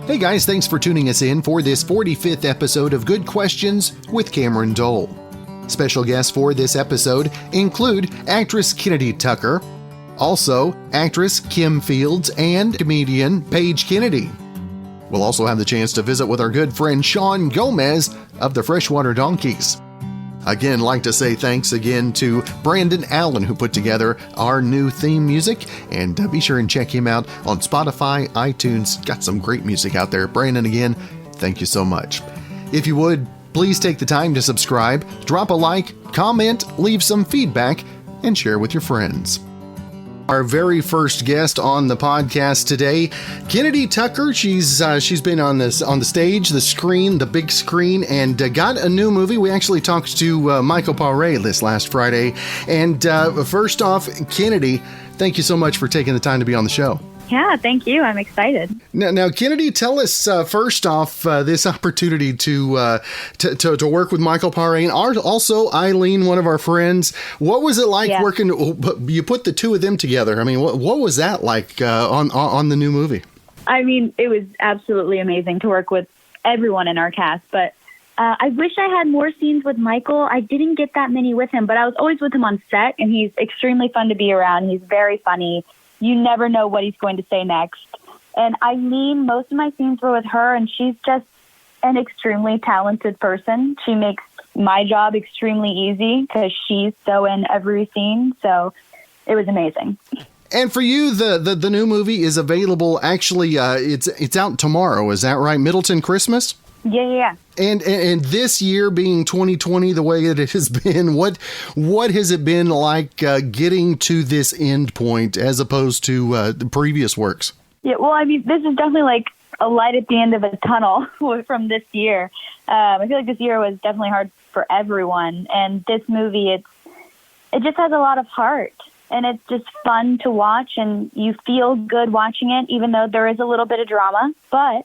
Hey guys, thanks for tuning us in for this 45th episode of Good Questions with Cameron Dole. Special guests for this episode include actress Kennedy Tucker, also actress Kim Fields, and comedian Paige Kennedy. We'll also have the chance to visit with our good friend Shawn Gomez of the Freshwater Donkeys. Again, like to say thanks again to Brandon Allen, who put together our new theme music, and be sure and check him out on Spotify, iTunes. Got some great music out there. Brandon, again, thank you so much. If you would, please take the time to subscribe, drop a like, comment, leave some feedback, and share with your friends. Our very first guest on the podcast today, Kennedy Tucker. She's been on the stage, the screen, the big screen, and got a new movie. We actually talked to Michael Paré this last Friday. And first off, Kennedy, thank you so much for taking the time to be on the show. Yeah, thank you. I'm excited. Now, Kennedy, tell us first off this opportunity to work with Michael Paré and also Eileen, one of our friends. What was it like working? You put the two of them together. I mean, what was that like on the new movie? I mean, it was absolutely amazing to work with everyone in our cast. But I wish I had more scenes with Michael. I didn't get that many with him, but I was always with him on set, and he's extremely fun to be around. He's very funny. You never know what he's going to say next. And Eileen, most of my scenes were with her, and she's just an extremely talented person. She makes my job extremely easy because she's so in every scene. So it was amazing. And for you, the new movie is available. Actually, it's out tomorrow. Is that right? Middleton Christmas? Yeah. And this year being 2020, the way that it has been, what has it been like getting to this end point as opposed to the previous works? Yeah, well, I mean, this is definitely like a light at the end of a tunnel from this year. I feel like this year was definitely hard for everyone, and this movie, it just has a lot of heart, and it's just fun to watch, and you feel good watching it, even though there is a little bit of drama, but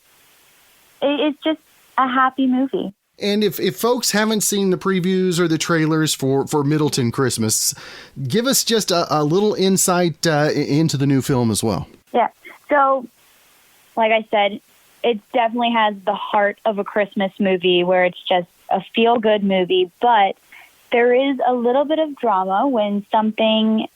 it's just a happy movie. And if folks haven't seen the previews or the trailers for Middleton Christmas, give us just a little insight into the new film as well. Yeah. So, like I said, it definitely has the heart of a Christmas movie where it's just a feel-good movie, but there is a little bit of drama when something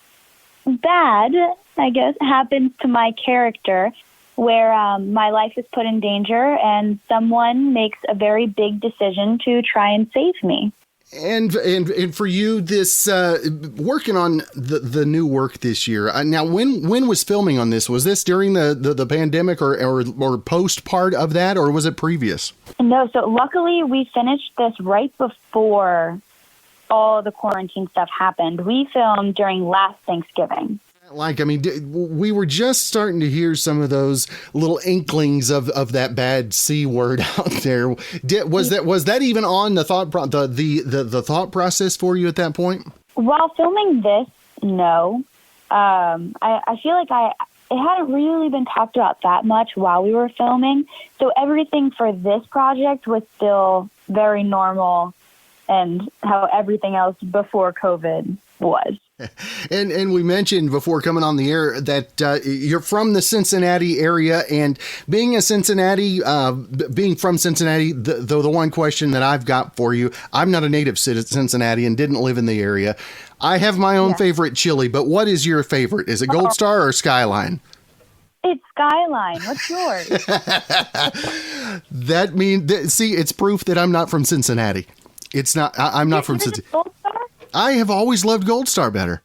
bad, I guess, happens to my character, where my life is put in danger and someone makes a very big decision to try and save me. And for you, this working on the new work this year. Now, when was filming on this? Was this during the pandemic or post part of that, or was it previous? No, so luckily we finished this right before all the quarantine stuff happened. We filmed during last Thanksgiving. Like, I mean, we were just starting to hear some of those little inklings of that bad C word out there. Was that even on the thought process for you at that point? While filming this, no. I feel like it hadn't really been talked about that much while we were filming. So everything for this project was still very normal and how everything else before COVID was. And we mentioned before coming on the air that you're from the Cincinnati area, and being from Cincinnati, the one question that I've got for you, I'm not a native Cincinnati and didn't live in the area. I have my own favorite chili, but what is your favorite? Is it Gold Star or Skyline? It's Skyline. What's yours? That means, see, it's proof that I'm not from Cincinnati. It's not. I'm not from Cincinnati. Gold Star? I have always loved Gold Star better.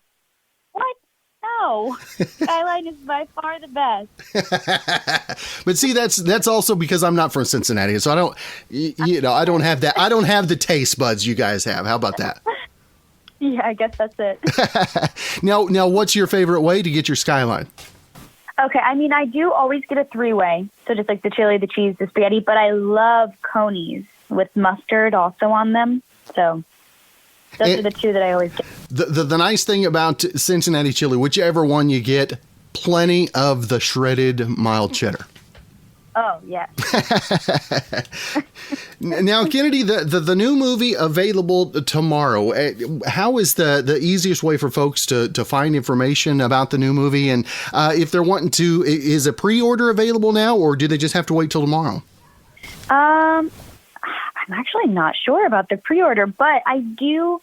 What? No. Skyline is by far the best. But see, that's also because I'm not from Cincinnati, so I don't have that. I don't have the taste buds you guys have. How about that? Yeah, I guess that's it. Now, what's your favorite way to get your Skyline? Okay, I mean, I do always get a 3-way, so just like the chili, the cheese, the spaghetti, but I love conies with mustard also on them, so those are the two that I always get. The nice thing about Cincinnati chili, whichever one you get, plenty of the shredded mild cheddar. Oh, yes. Now, Kennedy, the new movie available tomorrow. How is the easiest way for folks to find information about the new movie? And if they're wanting to, is a pre-order available now, or do they just have to wait till tomorrow? I'm actually not sure about the pre-order, but I do.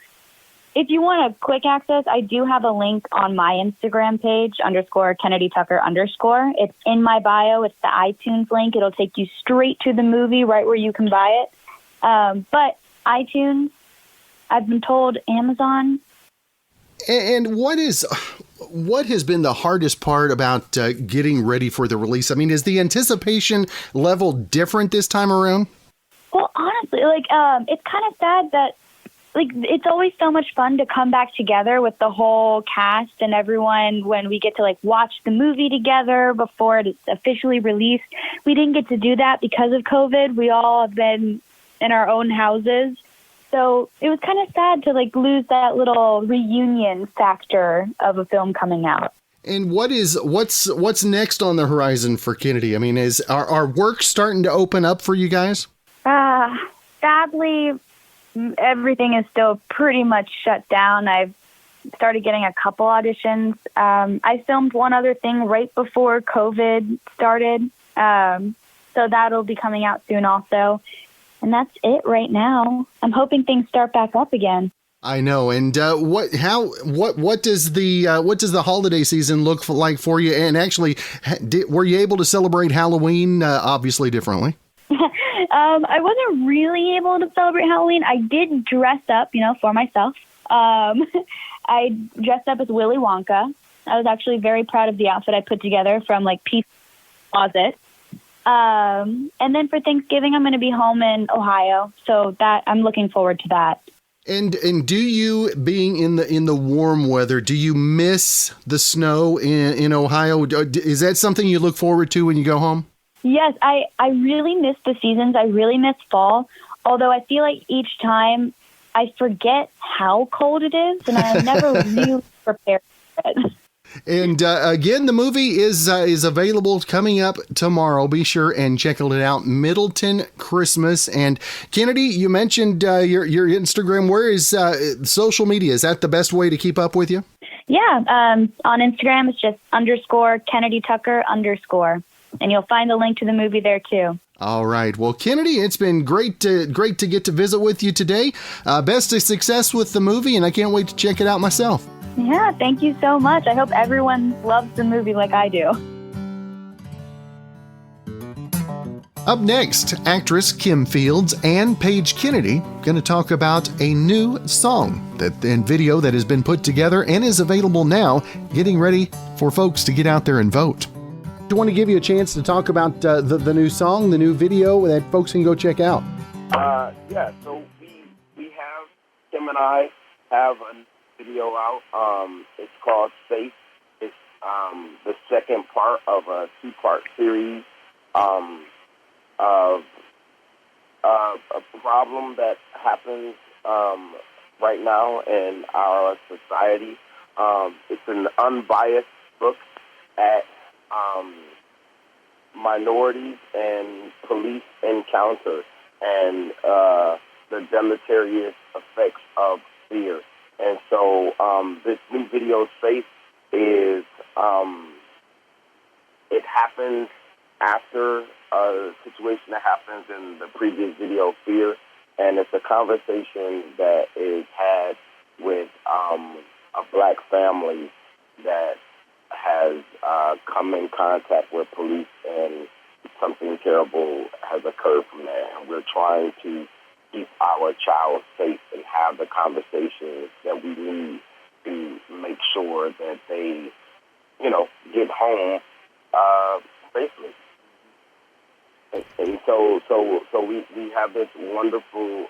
If you want a quick access, I do have a link on my Instagram page, _KennedyTucker_. It's in my bio. It's the iTunes link. It'll take you straight to the movie right where you can buy it. But iTunes, I've been told Amazon. And what has been the hardest part about getting ready for the release? I mean, is the anticipation level different this time around? Well, honestly, it's kind of sad that it's always so much fun to come back together with the whole cast and everyone when we get to watch the movie together before it's officially released. We didn't get to do that because of COVID. We all have been in our own houses. So it was kind of sad to lose that little reunion factor of a film coming out. And what's next on the horizon for Kennedy? I mean, is our work starting to open up for you guys? Sadly, everything is still pretty much shut down. I've started getting a couple auditions. I filmed one other thing right before COVID started. So that'll be coming out soon also. And that's it right now. I'm hoping things start back up again. I know. And what does the holiday season look like for you? And actually, were you able to celebrate Halloween obviously differently? I wasn't really able to celebrate Halloween. I did dress up, for myself. I dressed up as Willy Wonka. I was actually very proud of the outfit I put together from Peace Closet. And then for Thanksgiving, I'm going to be home in Ohio, so that I'm looking forward to that. And do you, being in the warm weather, do you miss the snow in Ohio? Is that something you look forward to when you go home? Yes, I really miss the seasons. I really miss fall, although I feel like each time I forget how cold it is, and I'm never really prepared for it. And again, the movie is available coming up tomorrow. Be sure and check it out, Middleton Christmas. And Kennedy, you mentioned your Instagram. Where is social media? Is that the best way to keep up with you? Yeah, on Instagram, it's just _KennedyTucker_. And you'll find the link to the movie there, too. All right. Well, Kennedy, it's been great to get to visit with you today. Best of success with the movie, and I can't wait to check it out myself. Yeah, thank you so much. I hope everyone loves the movie like I do. Up next, actress Kim Fields and Paige Kennedy going to talk about a new song and video that has been put together and is available now, getting ready for folks to get out there and vote. I want to give you a chance to talk about the new song, the new video that folks can go check out. Yeah, so we have, Kim and I have a video out. It's called Safe. It's the second part of a two-part series of a problem that happens right now in our society. It's an unbiased look at minorities and police encounter and the deleterious effects of fear. And so this new video, Safe, is it happens after a situation that happens in the previous video, Fear, and it's a conversation that is had with a black family that has come in contact with police, and something terrible has occurred from there. And we're trying to keep our child safe and have the conversations that we need to make sure that they, get home safely. And so we have this wonderful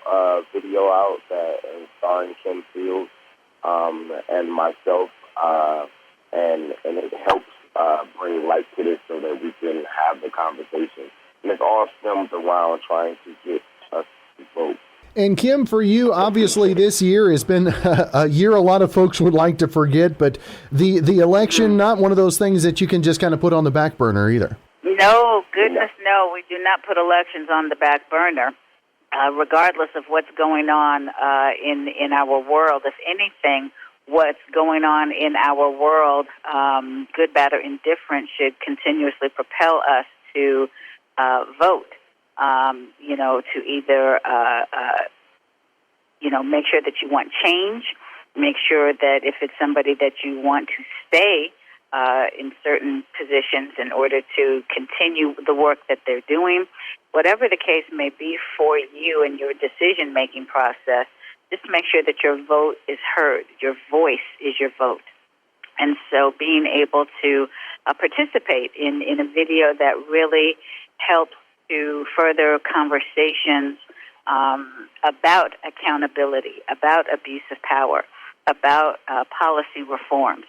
video out that is starring Kim Fields and myself, and it helps bring light to this so that we can have the conversation. And it's all stemmed around trying to get us to vote. And Kim, for you, obviously this year has been a year a lot of folks would like to forget, but the election, not one of those things that you can just kind of put on the back burner either. No, goodness, no. We do not put elections on the back burner, regardless of what's going on in our world. If anything, what's going on in our world, good, bad, or indifferent, should continuously propel us to vote. To either make sure that you want change, make sure that if it's somebody that you want to stay in certain positions in order to continue the work that they're doing, whatever the case may be for you and your decision-making process, just make sure that your vote is heard. Your voice is your vote. And so being able to participate in a video that really helps to further conversations about accountability, about abuse of power, about policy reforms.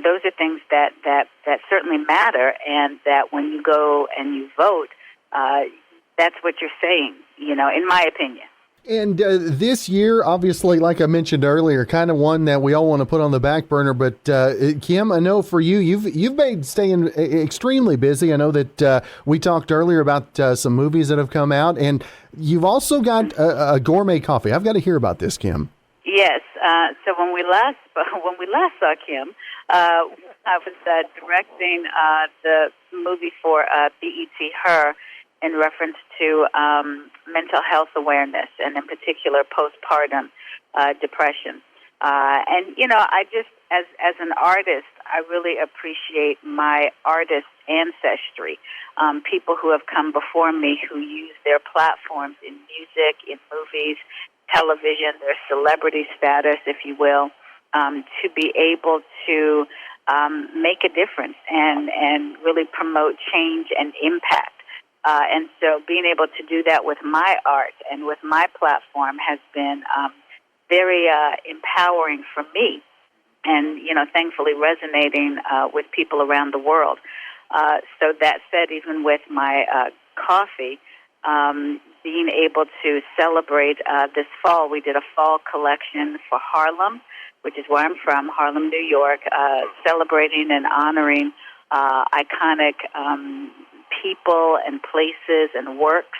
Those are things that certainly matter, and that when you go and you vote, that's what you're saying, in my opinion. And this year, obviously, like I mentioned earlier, kind of one that we all want to put on the back burner. But Kim, I know for you, you've been staying extremely busy. I know that we talked earlier about some movies that have come out, and you've also got a gourmet coffee. I've got to hear about this, Kim. Yes. So when we last saw Kim, I was directing the movie for BET Her, in reference to mental health awareness, and in particular postpartum depression. I just, as an artist, I really appreciate my artist ancestry, people who have come before me who use their platforms in music, in movies, television, their celebrity status, if you will, to be able to make a difference and really promote change and impact. And so being able to do that with my art and with my platform has been very empowering for me, and, thankfully resonating with people around the world. So that said, even with my coffee, being able to celebrate this fall, we did a fall collection for Harlem, which is where I'm from, Harlem, New York, celebrating and honoring iconic people and places and works.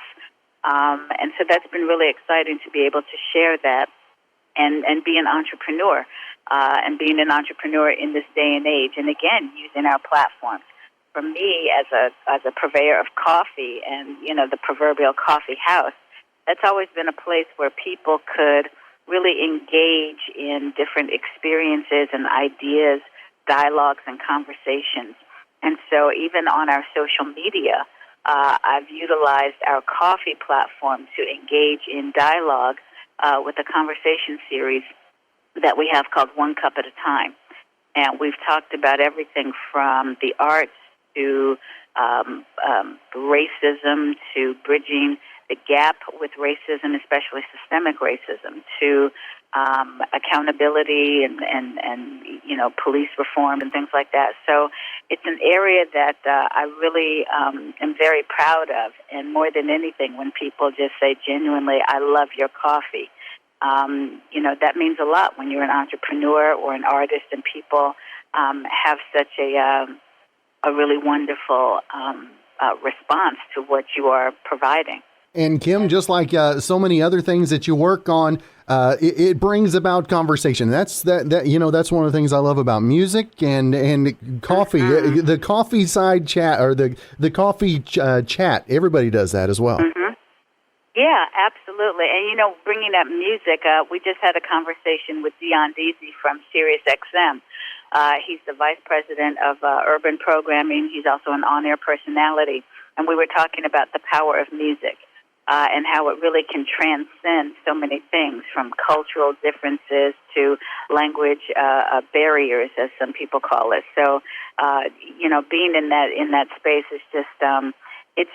And so that's been really exciting to be able to share that and be an entrepreneur, and being an entrepreneur in this day and age. And again, using our platforms. For me, as a purveyor of coffee and, the proverbial coffee house, that's always been a place where people could really engage in different experiences and ideas, dialogues, and conversations. And so even on our social media, I've utilized our coffee platform to engage in dialogue with a conversation series that we have called One Cup at a Time. And we've talked about everything from the arts to racism, to bridging the gap with racism, especially systemic racism, to accountability and police reform and things like that. So it's an area that I really am very proud of. And more than anything, when people just say genuinely, "I love your coffee," that means a lot when you're an entrepreneur or an artist, and people have such a really wonderful response to what you are providing. And Kim, just like so many other things that you work on, it brings about conversation. That's that's one of the things I love about music and coffee. Mm-hmm. The coffee side chat, or the coffee chat. Everybody does that as well. Mm-hmm. Yeah, absolutely. And bringing up music, we just had a conversation with Dion Deasy from SiriusXM. He's the vice president of urban programming. He's also an on-air personality. And we were talking about the power of music and how it really can transcend so many things, from cultural differences to language barriers, as some people call it. So, being in that space is just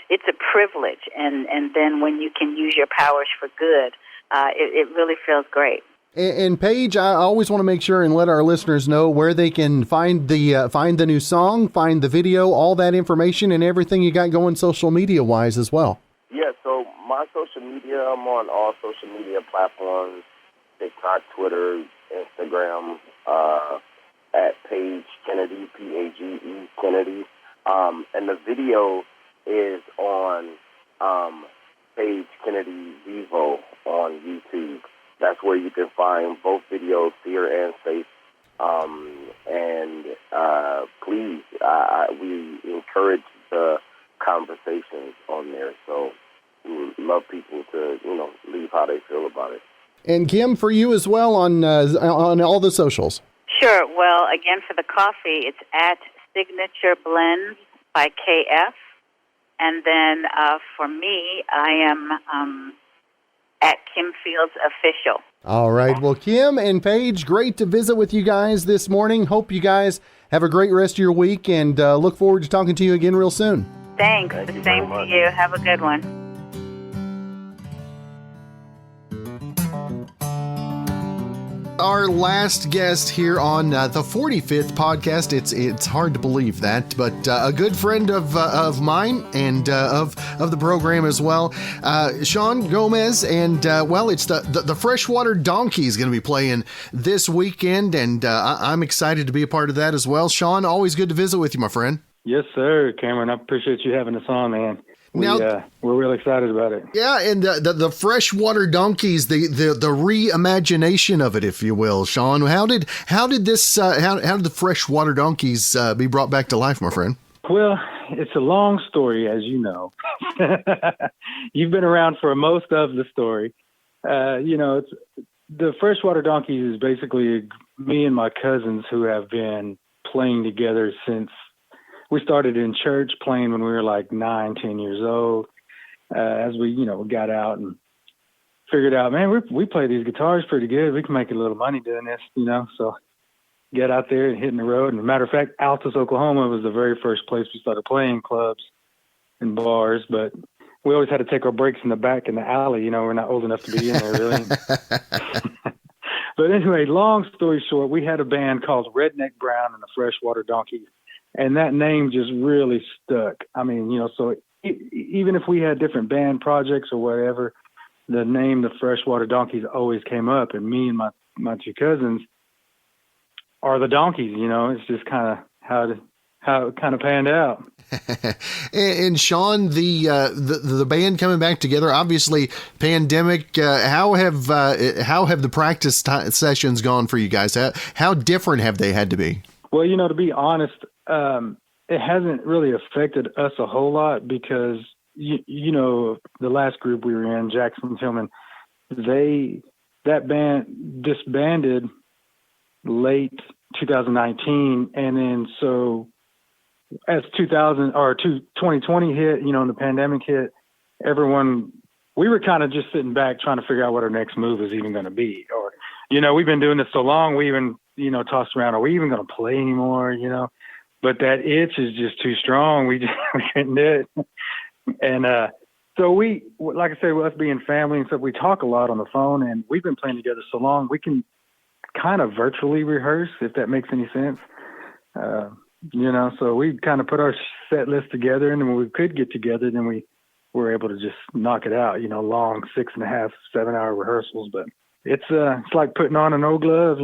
it's a privilege. And then when you can use your powers for good, it really feels great. And Paige, I always want to make sure and let our listeners know where they can find the new song, find the video, all that information, and everything you got going social media wise as well. Yeah, so my social media, I'm on all social media platforms: TikTok, Twitter, Instagram, at Paige Kennedy, Page Kennedy. And the video is on Paige Kennedy Vivo on YouTube. That's where you can find both videos, Fear and Safe. And please, we encourage the conversations on there. So we would love people to, leave how they feel about it. And Kim, for you as well on all the socials. Sure. Well, again, for the coffee, it's at Signature Blends by KF. And then for me, I am at Kim Fields Official. All right. Well, Kim and Paige, great to visit with you guys this morning. Hope you guys have a great rest of your week, and look forward to talking to you again real soon. Thanks. The same to you. Have a good one. Our last guest here on the 45th podcast. It's hard to believe that, but a good friend of mine and of the program as well, Shawn Gomez, and it's the Freshwater Donkeys going to be playing this weekend, and I'm excited to be a part of that as well. Shawn, always good to visit with you, my friend. Yes, sir, Cameron. I appreciate you having us on, man. We're really excited about it. Yeah, and the Freshwater Donkeys, the reimagination of it, if you will, Shawn. How did the Freshwater Donkeys be brought back to life, my friend? Well, it's a long story, as you know. You've been around for most of the story. It's the Freshwater Donkeys is basically me and my cousins who have been playing together since. We started in church playing when we were like 9, 10 years old. As we got out and figured out, man, we play these guitars pretty good. We can make a little money doing this, So get out there and hitting the road. And as a matter of fact, Altus, Oklahoma was the very first place we started playing clubs and bars. But we always had to take our breaks in the back in the alley. We're not old enough to be in there, really. But anyway, long story short, we had a band called Redneck Brown and the Freshwater Donkeys. And that name just really stuck. I mean, so even if we had different band projects or whatever, the name, the Freshwater Donkeys, always came up. And me and my two cousins are the donkeys, It's just kind of how it kind of panned out. And Shawn, the band coming back together, obviously pandemic, how have the practice sessions gone for you guys? How different have they had to be? Well, to be honest, it hasn't really affected us a whole lot because, the last group we were in, Jackson Tillman, that band disbanded late 2019. And then so as 2020 hit, and the pandemic hit, we were kind of just sitting back trying to figure out what our next move is even going to be. Or, we've been doing this so long, we even, tossed around, are we even going to play anymore, But that itch is just too strong. We couldn't do it. And so we, like I said, with us being family and stuff, we talk a lot on the phone, and we've been playing together so long, we can kind of virtually rehearse, if that makes any sense. So we kind of put our set list together, and then when we could get together, then we were able to just knock it out, long 6.5, 7-hour rehearsals. But it's like putting on an old glove,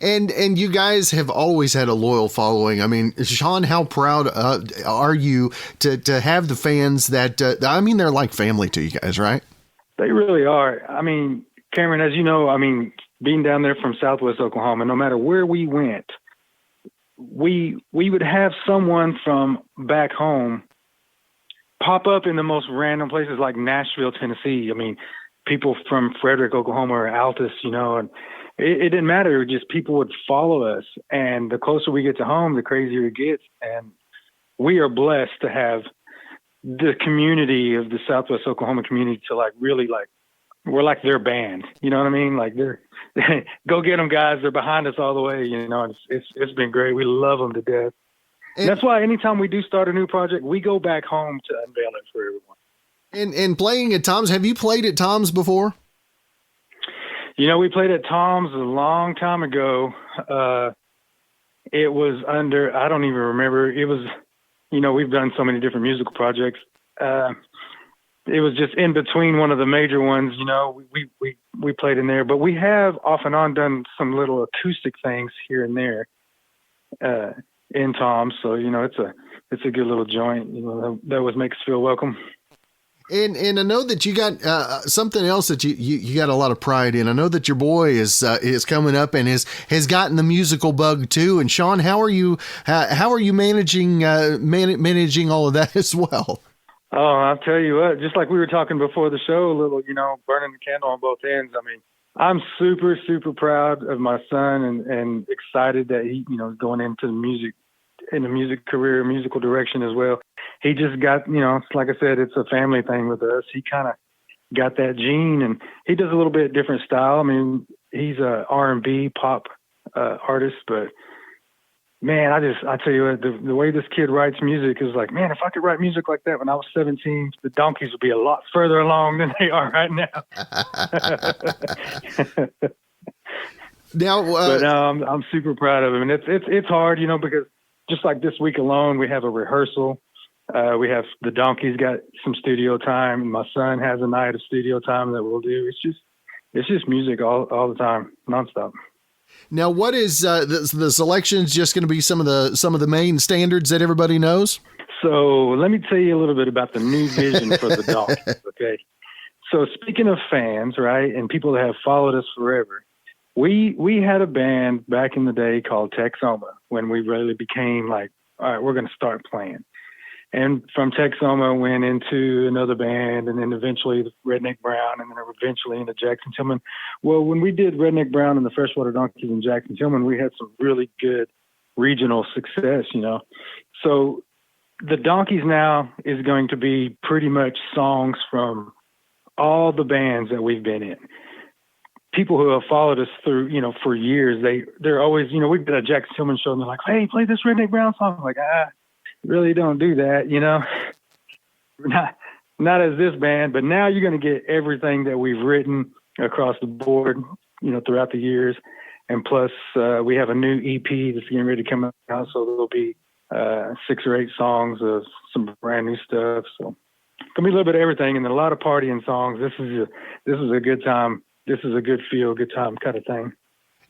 And you guys have always had a loyal following. I mean, Shawn, how proud are you to have the fans that, they're like family to you guys, right? They really are. I mean, Cameron, as you know, being down there from Southwest Oklahoma, no matter where we went, we would have someone from back home pop up in the most random places like Nashville, Tennessee. People from Frederick, Oklahoma, or Altus, and it didn't matter. Just people would follow us. And the closer we get to home, the crazier it gets. And we are blessed to have the community of the Southwest Oklahoma community to we're like their band. You know what I mean? Like they're go get them, guys. They're behind us all the way. It's been great. We love them to death. And that's why anytime we do start a new project, we go back home to unveil it for everyone. And playing at Tom's, have you played at Tom's before? We played at Tom's a long time ago. It was under, I don't even remember. It was, we've done so many different musical projects. It was just in between one of the major ones, we played in there. But we have off and on done some little acoustic things here and there. in Tom's. So, it's a good little joint, that always makes us feel welcome. And I know that you got something else that you got a lot of pride in. I know that your boy is coming up and has gotten the musical bug too. And Shawn, how are you managing managing all of that as well? Oh, I'll tell you what, just like we were talking before the show, a little, burning the candle on both ends. I mean, I'm super, super proud of my son and excited that he, going into the music career, musical direction as well. He just got, like I said, it's a family thing with us. He kind of got that gene, and he does a little bit different style. I mean, he's a R&B pop artist, but man, I tell you what, the way this kid writes music is like, man, if I could write music like that when I was 17, the Donkeys would be a lot further along than they are right now. Now, but I'm super proud of him, and it's hard, because just like this week alone, we have a rehearsal. We have the Donkeys got some studio time, and my son has a night of studio time that we'll do. It's just music all the time, nonstop. Now, what is the selections? Just going to be some of the main standards that everybody knows? So let me tell you a little bit about the new vision for the Donkeys. Okay. So speaking of fans, right, and people that have followed us forever, we had a band back in the day called Texoma when we really became like, all right, we're going to start playing. And from Texoma went into another band, and then eventually the Redneck Brown, and then eventually into Jackson Tillman. Well, when we did Redneck Brown and the Freshwater Donkeys in Jackson Tillman, we had some really good regional success, So the Donkeys now is going to be pretty much songs from all the bands that we've been in. People who have followed us through, for years, they're always, we've been at a Jackson Tillman show, and they're like, hey, play this Redneck Brown song. I'm like, really don't do that, not as this band, but now you're going to get everything that we've written across the board, throughout the years. And plus, we have a new EP that's getting ready to come out. So there'll be 6 or 8 songs of some brand new stuff. So it's going to be a little bit of everything, and then a lot of partying songs. This is a good time. This is a good feel, good time kind of thing.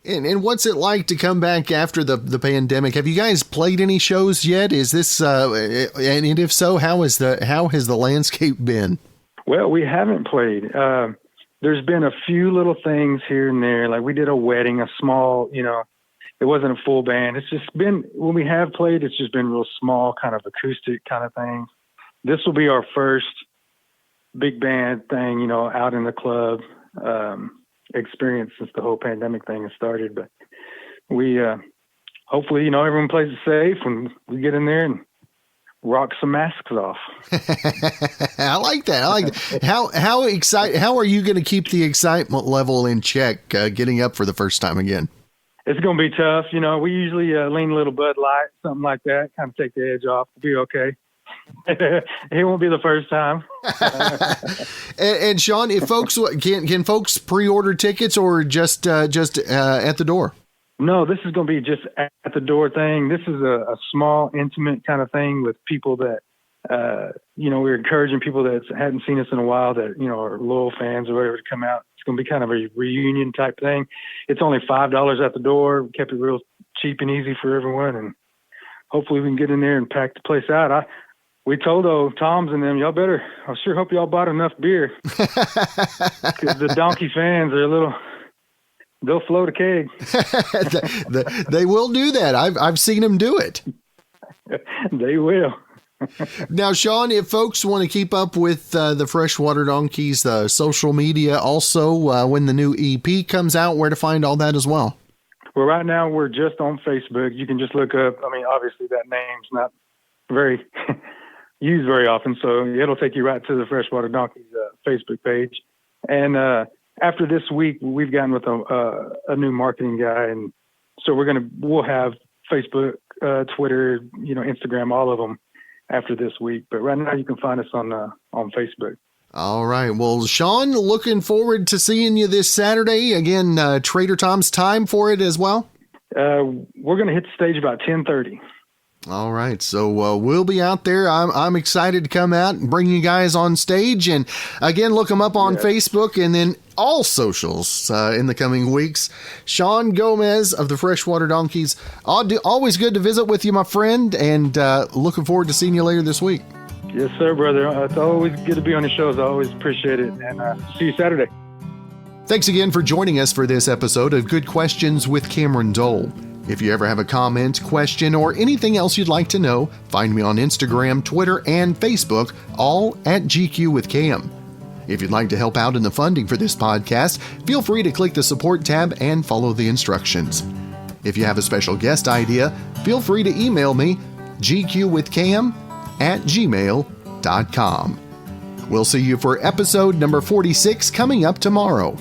And what's it like to come back after the pandemic? Have you guys played any shows yet? Is this and if so, how has the landscape been? Well, we haven't played. There's been a few little things here and there. Like we did a wedding, a small, it wasn't a full band. It's just been, when we have played, it's just been real small, kind of acoustic kind of things. This will be our first big band thing, out in the club. Experience since the whole pandemic thing has started, but we hopefully everyone plays it safe when we get in there and rock some masks off. I like that. How are you going to keep the excitement level in check getting up for the first time again? It's going to be tough. We usually lean a little Bud Light, something like that, kind of take the edge off. We'll be okay. It won't be the first time. and Shawn, if folks can folks pre-order tickets or just at the door? No, this is going to be just at the door thing. This is a small, intimate kind of thing with people that we're encouraging people that hadn't seen us in a while, that are loyal fans or whatever, to come out. It's going to be kind of a reunion type thing. It's only $5 at the door. We kept it real cheap and easy for everyone, and hopefully we can get in there and pack the place out. We told Tom's and them, I sure hope y'all bought enough beer, because the Donkey fans are they'll float a keg. They will do that. I've seen them do it. They will. Now, Shawn, if folks want to keep up with the Freshwater Donkeys, the social media, also when the new EP comes out, where to find all that as well? Well, right now we're just on Facebook. You can just look up. Obviously that name's not very used very often, so it'll take you right to the Freshwater Donkeys Facebook page. And after this week, we've gotten with a new marketing guy, and so we'll have Facebook, Twitter, Instagram, all of them after this week. But right now, you can find us on Facebook. All right. Well, Shawn, looking forward to seeing you this Saturday. Again, Trader Tom's time for it as well? We're going to hit the stage about 10:30. All right, so we'll be out there. I'm excited to come out and bring you guys on stage. And again, look them up on Facebook and then all socials in the coming weeks. Shawn Gomez of the Freshwater Donkeys. Always good to visit with you, my friend, and looking forward to seeing you later this week. Yes, sir, brother. It's always good to be on the shows. I always appreciate it. And see you Saturday. Thanks again for joining us for this episode of Good Questions with Cameron Dole. If you ever have a comment, question, or anything else you'd like to know, find me on Instagram, Twitter, and Facebook, all at GQwithCam. If you'd like to help out in the funding for this podcast, feel free to click the support tab and follow the instructions. If you have a special guest idea, feel free to email me, gqwithcam@gmail.com. We'll see you for episode number 46 coming up tomorrow.